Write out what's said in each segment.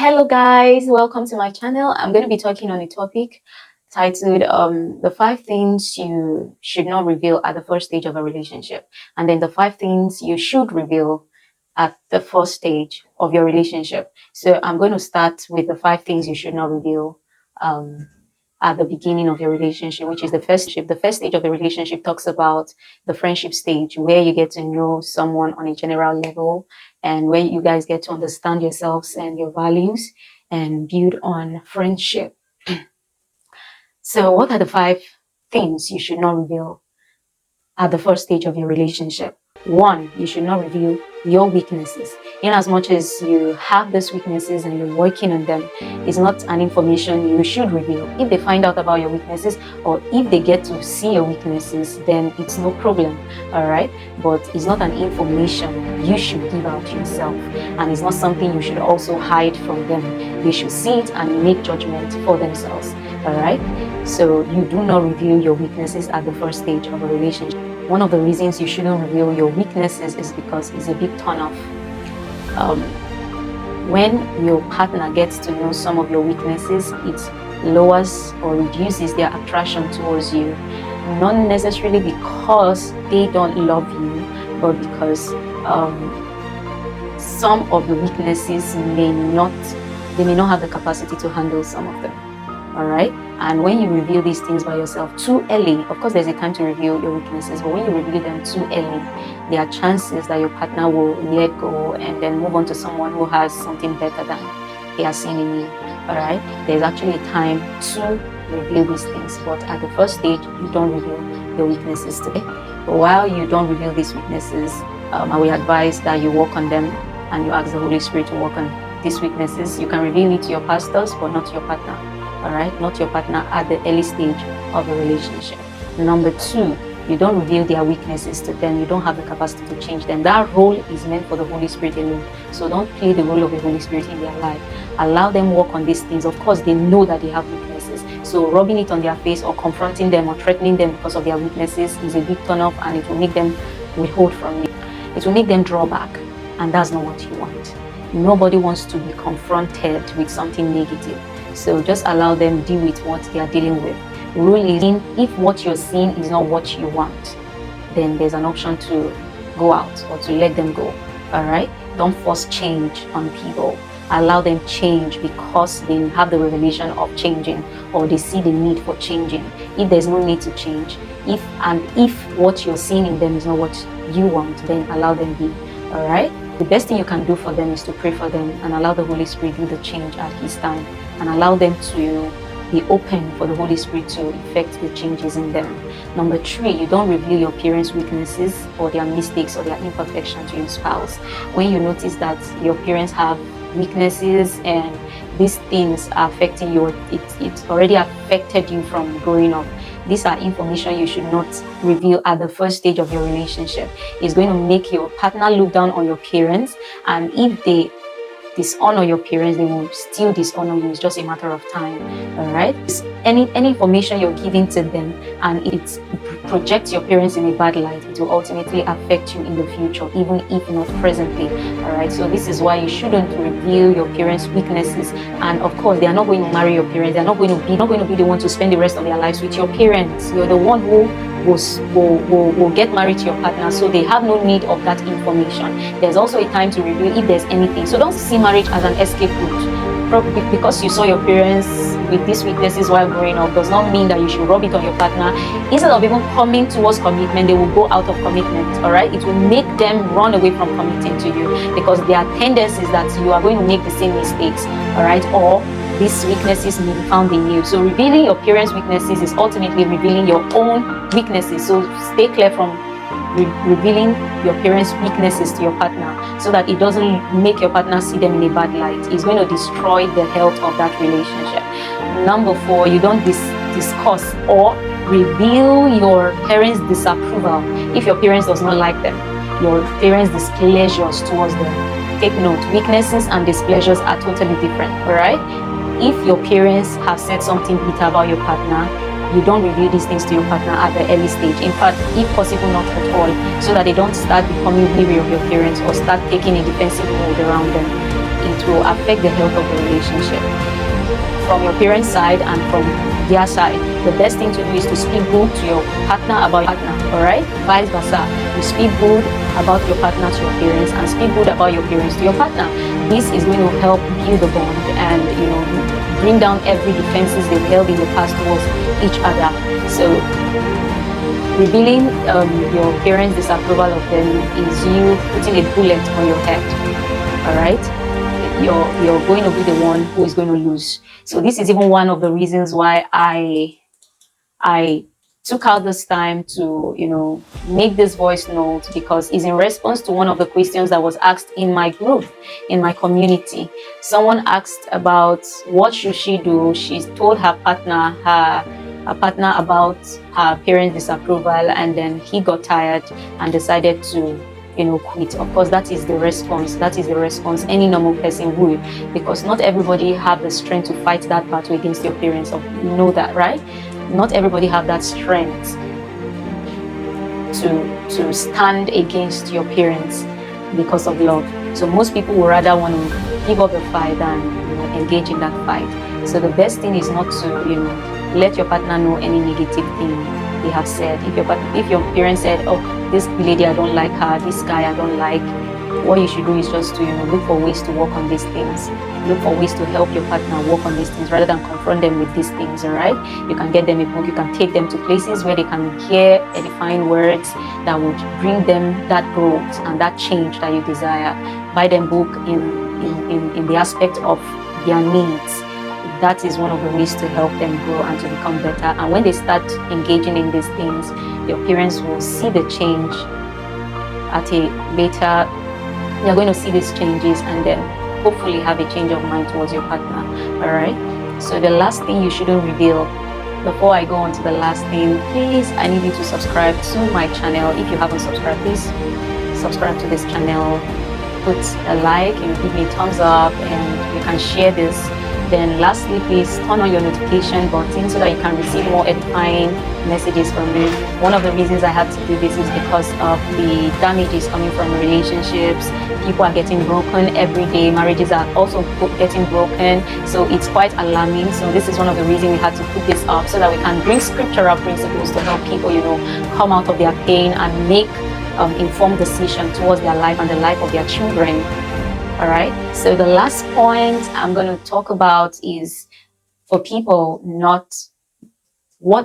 Hello guys, welcome to my channel. I'm going to be talking on a topic titled the 5 things you should not reveal at the first stage of a relationship, and then the 5 things you should reveal at the first stage of your relationship. So I'm going to start with the 5 things you should not reveal um, at the beginning of your relationship, which is the first stage. The first stage of the relationship talks about the friendship stage, where you get to know someone on a general level and where you guys get to understand yourselves and your values and build on friendship. So what are the 5 things you should not reveal at the first stage of your relationship? One, you should not reveal your weaknesses. In as much as you have these weaknesses and you're working on them, it's not an information you should reveal. If they find out about your weaknesses or if they get to see your weaknesses, then it's no problem, all right? But it's not an information you should give out yourself, and it's not something you should also hide from them. They should see it and make judgment for themselves, all right? So you do not reveal your weaknesses at the first stage of a relationship. One of the reasons you shouldn't reveal your weaknesses is because it's a big turn-off. When your partner gets to know some of your weaknesses, it lowers or reduces their attraction towards you. Not necessarily because they don't love you, but because some of the weaknesses they may not have the capacity to handle some of them. All right. And when you reveal these things by yourself too early, of course, there's a time to reveal your weaknesses, but when you reveal them too early, there are chances that your partner will let go and then move on to someone who has something better than they are seeing in you. All right. There's actually a time to reveal these things, but at the first stage, you don't reveal your weaknesses today. But while you don't reveal these weaknesses, I will advise that you work on them and you ask the Holy Spirit to work on these weaknesses. You can reveal it to your pastors, but not to your partner. All right, not your partner at the early stage of a relationship. Number 2, you don't reveal their weaknesses to them. You don't have the capacity to change them. That role is meant for the Holy Spirit alone. So don't play the role of the Holy Spirit in their life. Allow them work on these things. Of course, they know that they have weaknesses. So rubbing it on their face or confronting them or threatening them because of their weaknesses is a big turn off, and it will make them withhold from you. It will make them draw back, and that's not what you want. Nobody wants to be confronted with something negative. So just allow them deal with what they are dealing with. Rule is, if what you're seeing is not what you want, then there's an option to go out or to let them go. All right? Don't force change on people. Allow them change because they have the revelation of changing, or they see the need for changing. If there's no need to change, if what you're seeing in them is not what you want, then allow them be. All right? The best thing you can do for them is to pray for them and allow the Holy Spirit do the change at His time, and allow them to be open for the Holy Spirit to effect the changes in them. Number 3, you don't reveal your parents' weaknesses or their mistakes or their imperfections to your spouse. When you notice that your parents have weaknesses and these things are affecting you, it's already affected you from growing up, these are information you should not reveal at the first stage of your relationship. It's going to make your partner look down on your parents, and if they dishonor your parents, they will still dishonor you. It's just a matter of time. All right. Any information you're giving to them and it projects your parents in a bad light, it will ultimately affect you in the future, even if not presently. All right. So this is why you shouldn't reveal your parents' weaknesses. And of course, they are not going to marry your parents. They are not going to be the one to spend the rest of their lives with your parents. You're the one who will get married to your partner, so they have no need of that information. There's also a time to reveal if there's anything. So don't see marriage as an escape route. Probably because you saw your parents with these weaknesses while growing up does not mean that you should rub it on your partner. Instead of even coming towards commitment, they will go out of commitment. All right, it will make them run away from committing to you because there are tendencies that you are going to make the same mistakes. All right, or these weaknesses may be found in you. So revealing your parents' weaknesses is ultimately revealing your own weaknesses. So stay clear from revealing your parents' weaknesses to your partner, so that it doesn't make your partner see them in a bad light. It's going to destroy the health of that relationship. Number 4, you don't discuss or reveal your parents' disapproval. If your parents does not like them, your parents' displeasures towards them. Take note, weaknesses and displeasures are totally different. All right? If your parents have said something bitter about your partner, you don't reveal these things to your partner at the early stage. In fact, if possible, not at all, so that they don't start becoming weary of your parents or start taking a defensive mode around them. it will affect the health of the relationship. From your parents' side and from their side, the best thing to do is to speak good to your partner about your partner, all right? Vice versa. You speak good about your partner to your parents and speak good about your parents to your partner. This is going to help build the bond and, bring down every defenses they've held in the past towards each other. So revealing your parents' disapproval of them is you putting a bullet on your head, all right? You're going to be the one who is going to lose. So this is even one of the reasons why I took out this time to, make this voice note, because it's in response to one of the questions that was asked in my group, in my community. Someone asked about what should she do. She told her partner about her parents' disapproval, and then he got tired and decided to quit. Of course, that is the response any normal person would, because not everybody have the strength to fight that battle against your parents. You know that, right? Not everybody have that strength to stand against your parents because of love. So most people would rather want to give up the fight than engage in that fight. So the best thing is not to let your partner know any negative thing they have said. If your parents said, oh, this lady, I don't like her, this guy, I don't like, what you should do is just to look for ways to work on these things. Look for ways to help your partner work on these things rather than confront them with these things. All right, you can get them a book, you can take them to places where they can hear edifying words that would bring them that growth and that change that you desire. Buy them book in the aspect of their needs. That is one of the ways to help them grow and to become better. And when they start engaging in these things, your parents will see the change at a later. You're going to see these changes and then hopefully have a change of mind towards your partner. All right. So the last thing you shouldn't reveal. Before I go on to the last thing, please, I need you to subscribe to my channel. If you haven't subscribed, please subscribe to this channel. Put a like, give me a thumbs up, and you can share this. Then lastly, please turn on your notification button so that you can receive more edifying messages from me. One of the reasons I had to do this is because of the damages coming from relationships. People are getting broken every day. Marriages are also getting broken. So it's quite alarming. So this is one of the reasons we had to put this up, so that we can bring scriptural principles to help people, come out of their pain and make informed decision towards their life and the life of their children. All right. So the last point I'm going to talk about is for people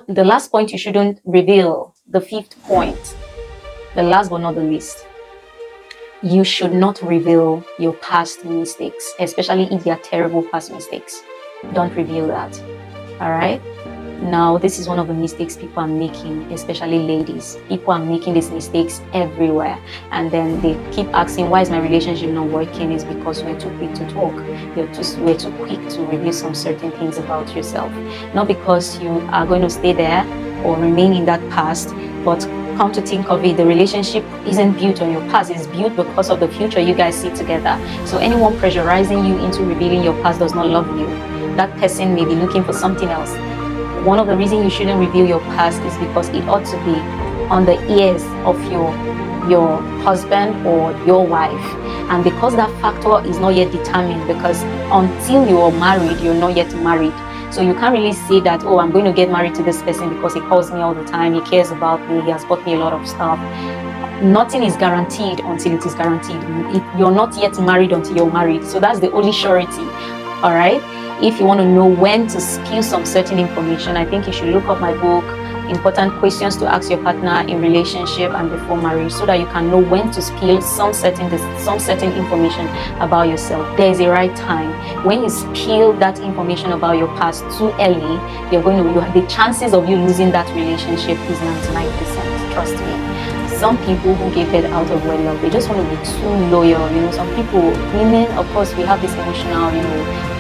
the last point you shouldn't reveal, the fifth point, the last but not the least. You should not reveal your past mistakes, especially if they are terrible past mistakes. Don't reveal that. All right. Now, this is one of the mistakes people are making, especially ladies. People are making these mistakes everywhere. And then they keep asking, why is my relationship not working? It's because we're too quick to talk. We're too quick to reveal some certain things about yourself. Not because you are going to stay there or remain in that past, but come to think of it, the relationship isn't built on your past. It's built because of the future you guys see together. So anyone pressurizing you into revealing your past does not love you. That person may be looking for something else. One of the reasons you shouldn't reveal your past is because it ought to be on the ears of your husband or your wife. And because that factor is not yet determined, because until you are married, you're not yet married. So you can't really say that, oh, I'm going to get married to this person because he calls me all the time, he cares about me, he has bought me a lot of stuff. Nothing is guaranteed until it is guaranteed. You're not yet married until you're married. So that's the only surety. All right. If you want to know when to spill some certain information, I think you should look up my book, Important Questions to Ask Your Partner in Relationship and Before Marriage, so that you can know when to spill some certain information about yourself. There is a right time. When you spill that information about your past too early, the chances of you losing that relationship is 99%. Trust me. Some people who give birth out of wedlock, they just want to be too loyal. Some people, women, of course, we have this emotional,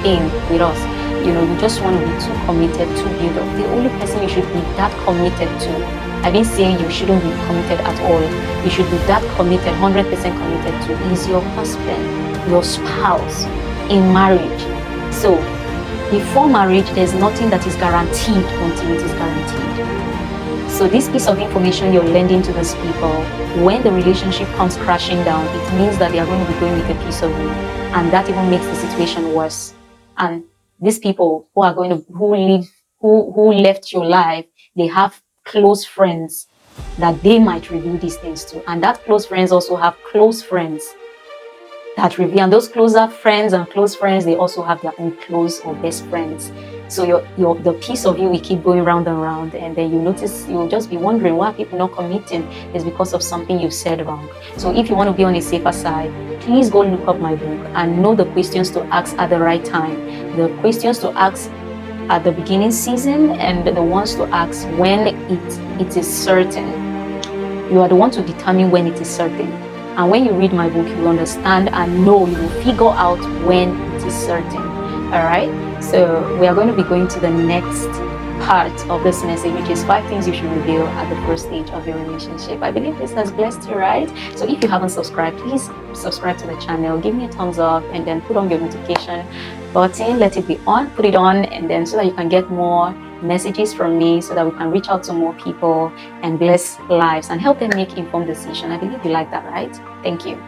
thing with us. You just want to be too committed, too built up. The only person you should be that committed to, I didn't say you shouldn't be committed at all. You should be that committed, 100% committed to, is your husband, your spouse in marriage. So before marriage, there's nothing that is guaranteed until it is guaranteed. So this piece of information you're lending to these people, when the relationship comes crashing down, it means that they are going to be going with a piece of you, and that even makes the situation worse. And these people who are going to who left your life, they have close friends that they might reveal these things to, and that close friends also have close friends that reveal, and those closer friends and close friends, they also have their own close or best friends. So the piece of you will keep going round and round, and then you notice, you'll just be wondering why people not committing is because of something you said wrong. So if you want to be on a safer side, please go look up my book and know the questions to ask at the right time, the questions to ask at the beginning season, and the ones to ask when it is certain. You are the one to determine when it is certain. And when you read my book, you will understand and know, you will figure out when it is certain. All right? So we are going to be going to the next part of this message, which is 5 things you should reveal at the first stage of your relationship. I believe this has blessed you, right? So if you haven't subscribed, please subscribe to the channel, give me a thumbs up, and then put on your notification button, let it be on, put it on, and then so that you can get more messages from me, so that we can reach out to more people and bless lives and help them make informed decisions. I believe you like that, right? Thank you.